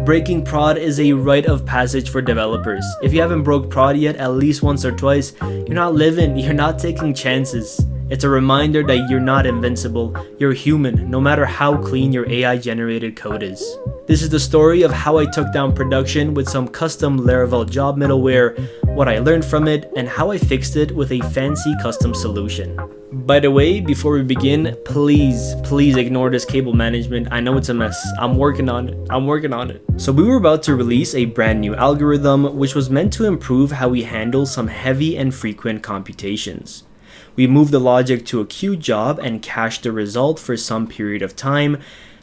Breaking prod is a rite of passage for developers. If you haven't broke prod yet at least once or twice, you're not living, you're not taking chances. It's a reminder that you're not invincible, you're human, no matter how clean your AI generated code is. This is the story of how I took down production with some custom Laravel job middleware, what I learned from it, and how I fixed it with a fancy custom solution. By the way, before we begin, please ignore this cable management. I know it's a mess. I'm working on it. So we were about to release a brand new algorithm which was meant to improve how we handle some heavy and frequent computations. We moved the logic to a queue job and cached the result for some period of time.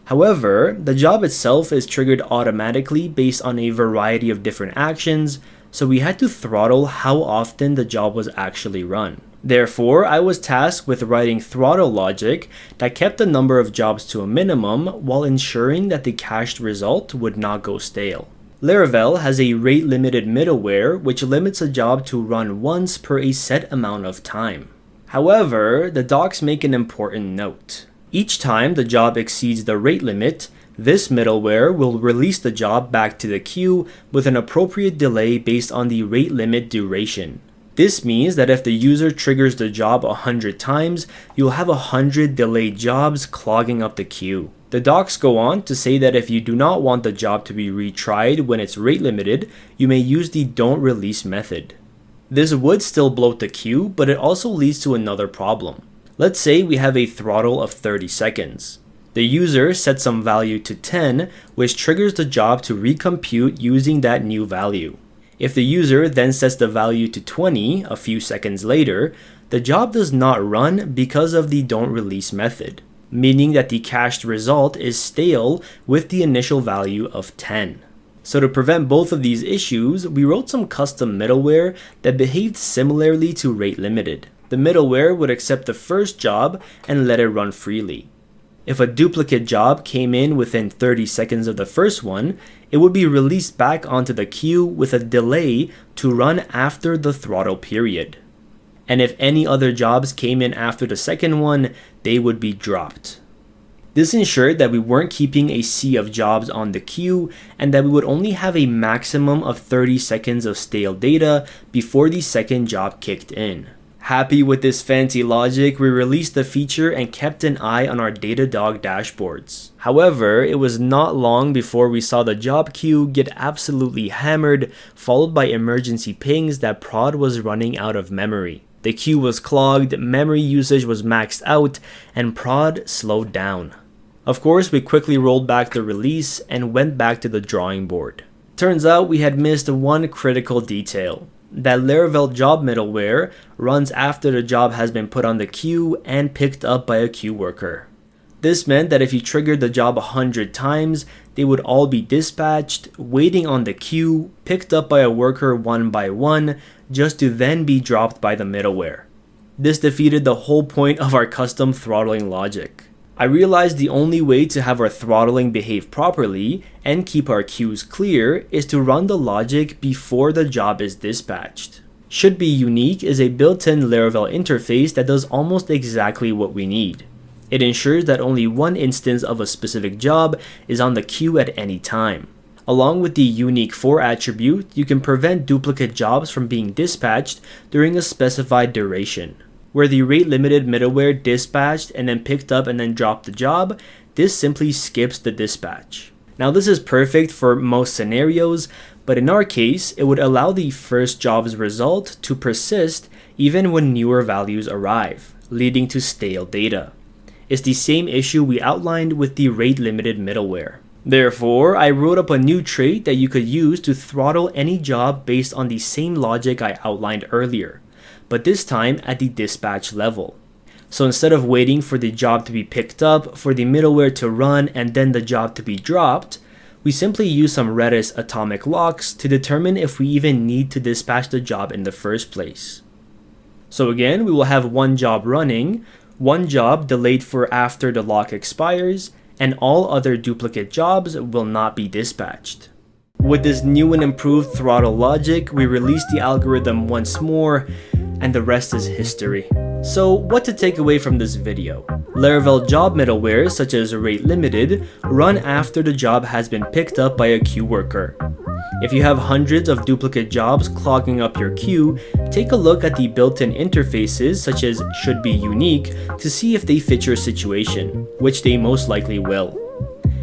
However, the job itself is triggered automatically based on a variety of different actions, so we had to throttle how often the job was actually run. Therefore, I was tasked with writing throttle logic that kept the number of jobs to a minimum while ensuring that the cached result would not go stale. Laravel has a rate-limited middleware which limits a job to run once per a set amount of time. However, the docs make an important note. Each time the job exceeds the rate limit, this middleware will release the job back to the queue with an appropriate delay based on the rate limit duration. This means that if the user triggers the job 100 times, you'll have 100 delayed jobs clogging up the queue. The docs go on to say that if you do not want the job to be retried when it's rate limited, you may use the don't release method. This would still bloat the queue, but it also leads to another problem. Let's say we have a throttle of 30 seconds. The user sets some value to 10, which triggers the job to recompute using that new value. If the user then sets the value to 20 a few seconds later, the job does not run because of the don't release method, meaning that the cached result is stale with the initial value of 10. So to prevent both of these issues, we wrote some custom middleware that behaved similarly to rate limited. The middleware would accept the first job and let it run freely. If a duplicate job came in within 30 seconds of the first one, it would be released back onto the queue with a delay to run after the throttle period. And if any other jobs came in after the second one, they would be dropped. This ensured that we weren't keeping a sea of jobs on the queue and that we would only have a maximum of 30 seconds of stale data before the second job kicked in. Happy with this fancy logic, we released the feature and kept an eye on our Datadog dashboards. However, it was not long before we saw the job queue get absolutely hammered, followed by emergency pings that prod was running out of memory. The queue was clogged, memory usage was maxed out, and prod slowed down. Of course, we quickly rolled back the release and went back to the drawing board. Turns out we had missed one critical detail. That Laravel job middleware runs after the job has been put on the queue and picked up by a queue worker. This meant that if you triggered the job 100 times, they would all be dispatched, waiting on the queue, picked up by a worker one by one, just to then be dropped by the middleware. This defeated the whole point of our custom throttling logic. I realized the only way to have our throttling behave properly and keep our queues clear is to run the logic before the job is dispatched. Should Be Unique is a built-in Laravel interface that does almost exactly what we need. It ensures that only one instance of a specific job is on the queue at any time. Along with the unique for attribute, you can prevent duplicate jobs from being dispatched during a specified duration. Where the rate-limited middleware dispatched and then picked up and then dropped the job, this simply skips the dispatch. Now this is perfect for most scenarios, but in our case, it would allow the first job's result to persist even when newer values arrive, leading to stale data. It's the same issue we outlined with the rate-limited middleware. Therefore, I wrote up a new trait that you could use to throttle any job based on the same logic I outlined earlier, but this time at the dispatch level. So instead of waiting for the job to be picked up, for the middleware to run, and then the job to be dropped, we simply use some Redis atomic locks to determine if we even need to dispatch the job in the first place. So again, we will have one job running, one job delayed for after the lock expires, and all other duplicate jobs will not be dispatched. With this new and improved throttle logic, we released the algorithm once more, and the rest is history. So what to take away from this video? Laravel job middleware such as rate limited run after the job has been picked up by a queue worker. If you have hundreds of duplicate jobs clogging up your queue, take a look at the built-in interfaces such as should be unique to see if they fit your situation, which they most likely will.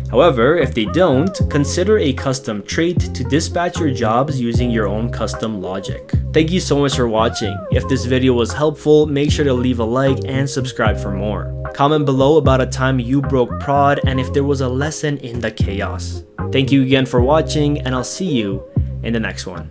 However, if they don't, consider a custom trait to dispatch your jobs using your own custom logic. Thank you so much for watching. If this video was helpful, make sure to leave a like and subscribe for more. Comment below about a time you broke prod and if there was a lesson in the chaos. Thank you again for watching, and I'll see you in the next one.